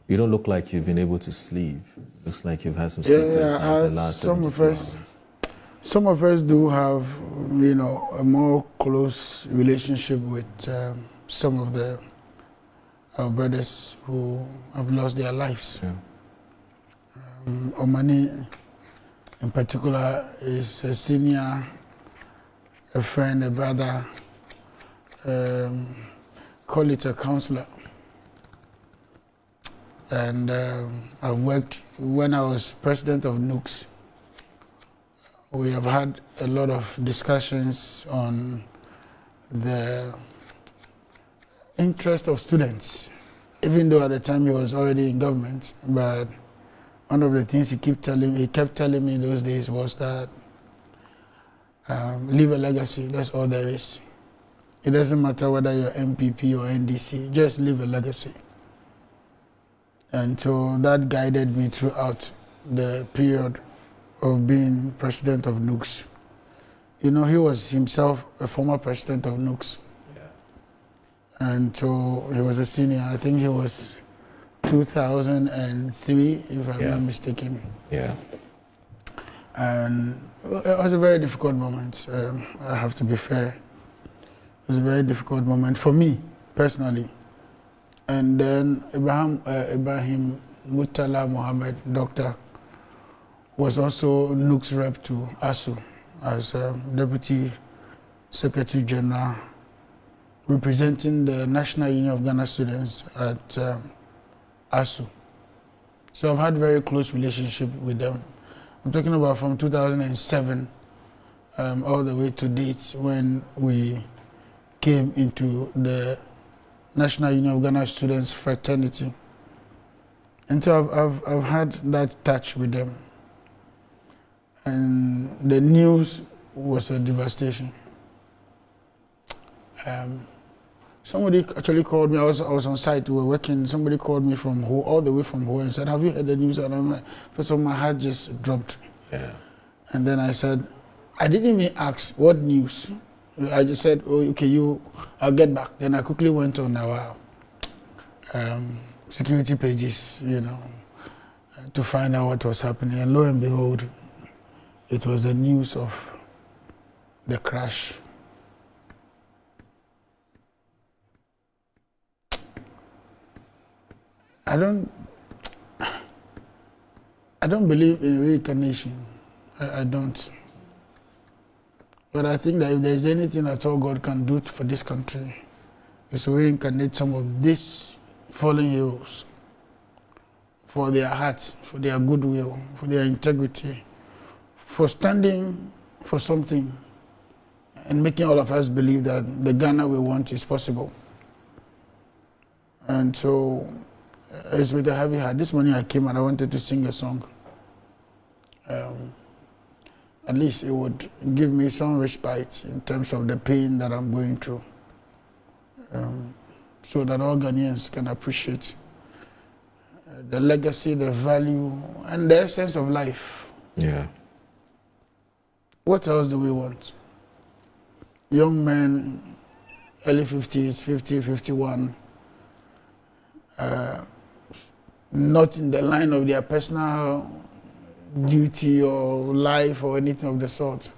You don't look like you've been able to sleep. Looks like you've had some sleepless nights the last 72 hours. Some of us do have, a more close relationship with some of our brothers who have lost their lives. Yeah. Omani, in particular, is a senior, a friend, a brother, call it a counselor. And I worked, when I was president of NUCS, we have had a lot of discussions on the interest of students, even though at the time he was already in government. But one of the things he kept telling me those days was that leave a legacy, that's all there is. It doesn't matter whether you're MPP or NDC, just leave a legacy. And so that guided me throughout the period of being president of NUCS. He was himself a former president of NUCS. Yeah. And so he was a senior. I think he was 2003, if I'm not mistaken. Yeah. And it was a very difficult moment. I have to be fair. It was a very difficult moment for me, personally. And then Ibrahim Murtala Mohammed, doctor, was also NUCS rep to ASU as Deputy Secretary General, representing the National Union of Ghana Students at ASU. So I've had very close relationship with them. I'm talking about from 2007 all the way to date when we came into the National Union of Ghana Students fraternity. And so I've had that touch with them. And the news was a devastation. Somebody actually called me. I was on site. We were working. Somebody called me from all the way from Ho, and said, "Have you heard the news?" And I'm like, first of all, my heart just dropped. Yeah. And then I said, I didn't even ask what news. I just said, "Oh, okay, I'll get back." Then I quickly went on our security pages, to find out what was happening. And lo and behold, it was the news of the crash. I don't believe in reincarnation. I don't. But I think that if there's anything at all God can do for this country, is to reincarnate some of these fallen heroes for their hearts, for their goodwill, for their integrity, for standing for something and making all of us believe that the Ghana we want is possible. And so it's with a heavy heart. This morning I came and I wanted to sing a song. At least it would give me some respite in terms of the pain that I'm going through, so that all Ghanaians can appreciate the legacy, the value, and the essence of life. Yeah. What else do we want? Young men, early 50s, 50, 51, not in the line of their personal duty or life or anything of the sort,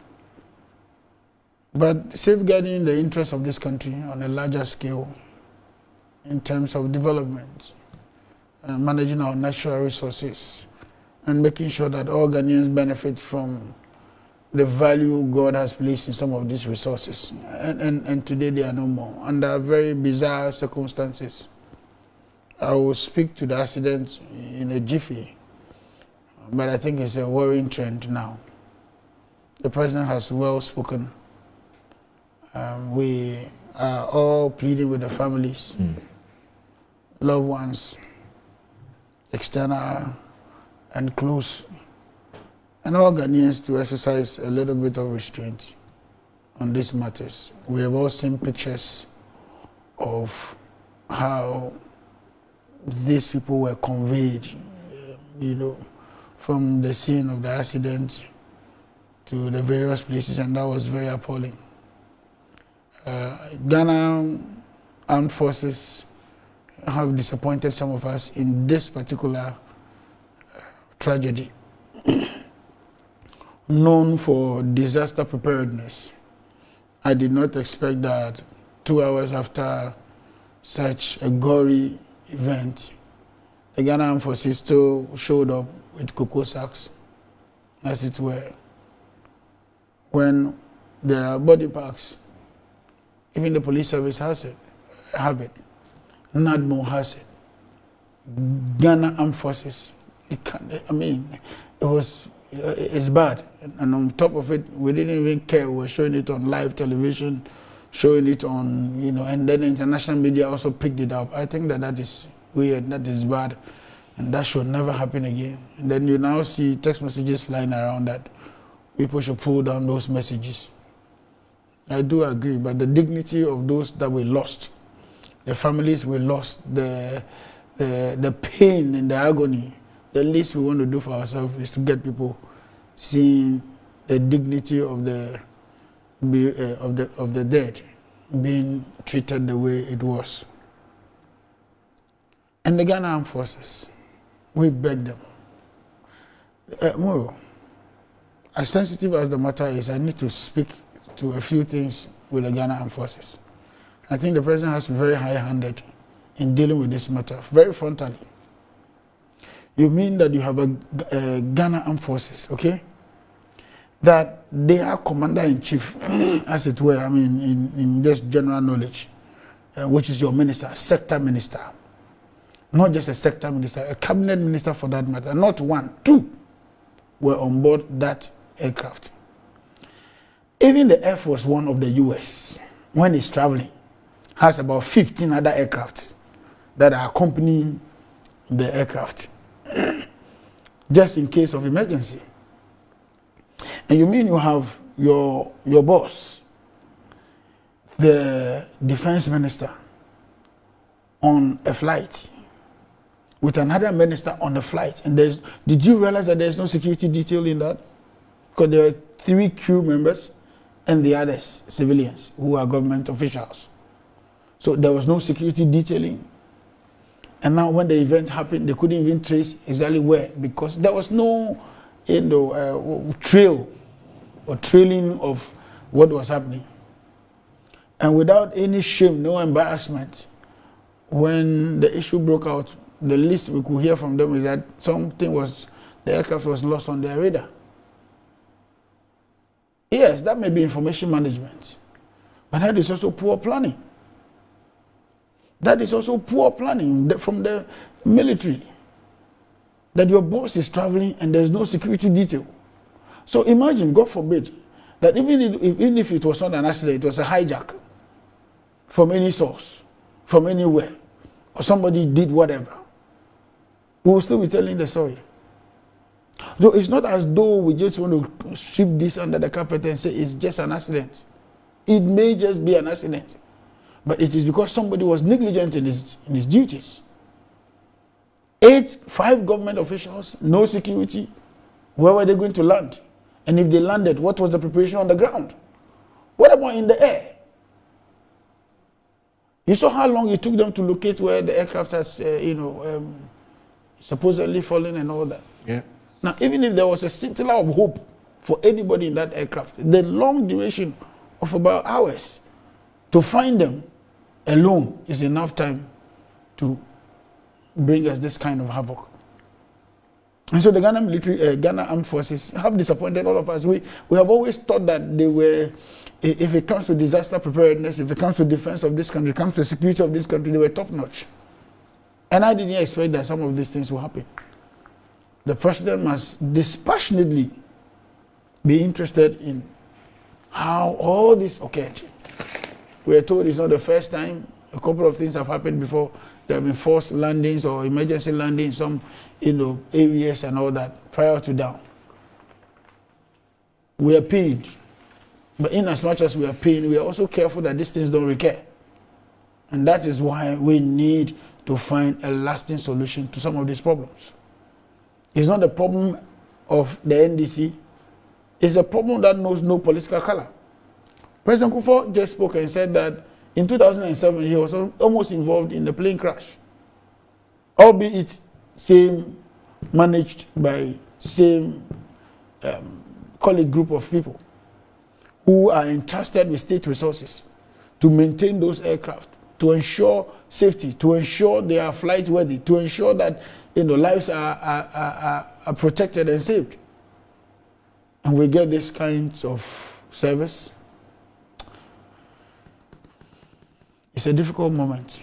but safeguarding the interests of this country on a larger scale in terms of development, managing our natural resources, and making sure that all Ghanaians benefit from the value God has placed in some of these resources. And today they are no more, under very bizarre circumstances. I will speak to the accident in a jiffy, but I think it's a worrying trend now. The president has well spoken. We are all pleading with the families, loved ones, external and close, and all Ghanaians to exercise a little bit of restraint on these matters. We have all seen pictures of how these people were conveyed, from the scene of the accident to the various places, and that was very appalling. Ghana Armed Forces have disappointed some of us in this particular tragedy. Known for disaster preparedness, I did not expect that 2 hours after such a gory event, the Ghana Armed Forces still showed up with cocoa sacks, as it were. When there are body parts, even the police service have it. NADMO has it. Ghana Armed Forces, it's bad. And on top of it, we didn't even care. We were showing it on live television, showing it on, and then the international media also picked it up. I think that is weird, that is bad, and that should never happen again. And then you now see text messages flying around that people should pull down those messages. I do agree, but the dignity of those that we lost, the families we lost, the pain and the agony, the least we want to do for ourselves is to get people seeing the dignity of the dead being treated the way it was. And the Ghana Armed Forces, we beg them. Moro, as sensitive as the matter is, I need to speak to a few things with the Ghana Armed Forces. I think the president has been very high-handed in dealing with this matter, very frontally. You mean that you have a Ghana Armed Forces, okay? That they are commander-in-chief, as it were, in just general knowledge, which is your minister, sector minister. Not just a sector minister, a cabinet minister for that matter. Not one, two were on board that aircraft. Even the Air Force One of the US, when it's traveling, has about 15 other aircraft that are accompanying the aircraft, just in case of emergency. And you mean you have your boss, the defense minister, on a flight with another minister on the flight, and did you realize that there's no security detail in that? Because there are 3 crew members and the others civilians who are government officials. So there was no security detailing. And now when the event happened, they couldn't even trace exactly where, because there was no trail or trailing of what was happening. And without any shame, no embarrassment, when the issue broke out, the least we could hear from them is that the aircraft was lost on their radar. Yes, that may be information management, but that is also poor planning. That is also poor planning from the military. That your boss is traveling and there's no security detail. So imagine, God forbid, that even if it was not an accident, it was a hijack from any source, from anywhere, or somebody did whatever, we will still be telling the story. So it's not as though we just want to sweep this under the carpet and say it's just an accident. It may just be an accident, but it is because somebody was negligent in his duties. 5 government officials, no security. Where were they going to land? And if they landed, what was the preparation on the ground? What about in the air? You saw how long it took them to locate where the aircraft has, supposedly fallen and all that. Yeah. Now, even if there was a scintilla of hope for anybody in that aircraft, the long duration of about hours to find them alone is enough time to bring us this kind of havoc. And so the Ghana Armed Forces have disappointed all of us. We have always thought that they were, if it comes to disaster preparedness, if it comes to defense of this country, if it comes to security of this country, they were top-notch. And I didn't expect that some of these things will happen. The president must dispassionately be interested in how all this occurred. We are told it's not the first time. A couple of things have happened before. There have been forced landings or emergency landings, some areas and all that prior to down. We are paid, but in as much as we are paid, we are also careful that these things don't recur. And that is why we need to find a lasting solution to some of these problems. It's not the problem of the NDC. It's a problem that knows no political color. President Kufuor just spoke and said that in 2007, he was almost involved in the plane crash albeit same managed by same colleague group of people who are entrusted with state resources to maintain those aircraft, to ensure safety, to ensure they are flight worthy, to ensure that lives are protected and saved. And we get this kind of service. It's a difficult moment,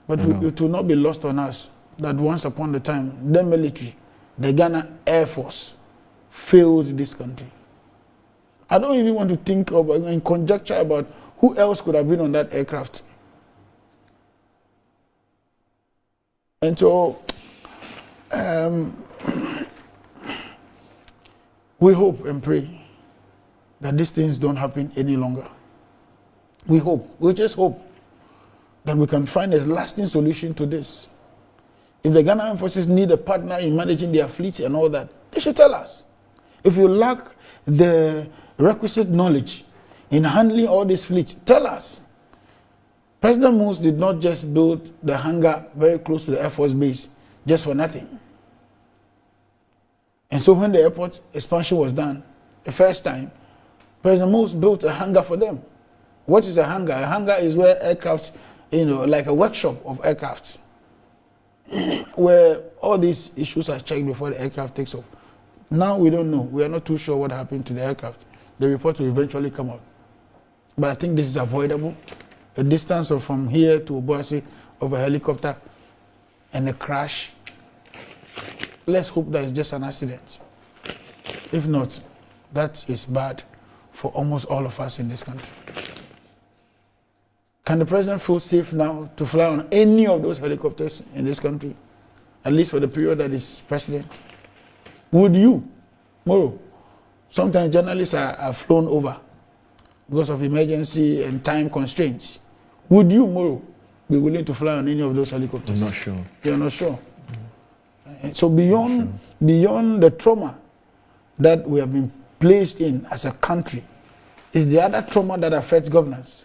but it will not be lost on us that once upon a time, the military, the Ghana Air Force, failed this country. I don't even want to think of and conjecture about who else could have been on that aircraft. And so, we hope and pray that these things don't happen any longer. We just hope that we can find a lasting solution to this. If the Ghana Armed Forces need a partner in managing their fleet and all that, they should tell us. If you lack the requisite knowledge in handling all this fleet, tell us. President Moose did not just build the hangar very close to the Air Force base just for nothing. And so when the airport expansion was done, the first time, President Moose built a hangar for them. What is a hangar? A hangar is where aircraft, like a workshop of aircraft, where all these issues are checked before the aircraft takes off. Now we don't know. We are not too sure what happened to the aircraft. The report will eventually come out. But I think this is avoidable. A distance of from here to Obuasi of a helicopter and a crash. Let's hope that it's just an accident. If not, that is bad for almost all of us in this country. Can the president feel safe now to fly on any of those helicopters in this country? At least for the period that is president? Would you, Moro? Sometimes journalists are flown over because of emergency and time constraints. Would you, Moro, be willing to fly on any of those helicopters? I'm not sure. You're not sure? So beyond the trauma that we have been placed in as a country, is the other trauma that affects governance.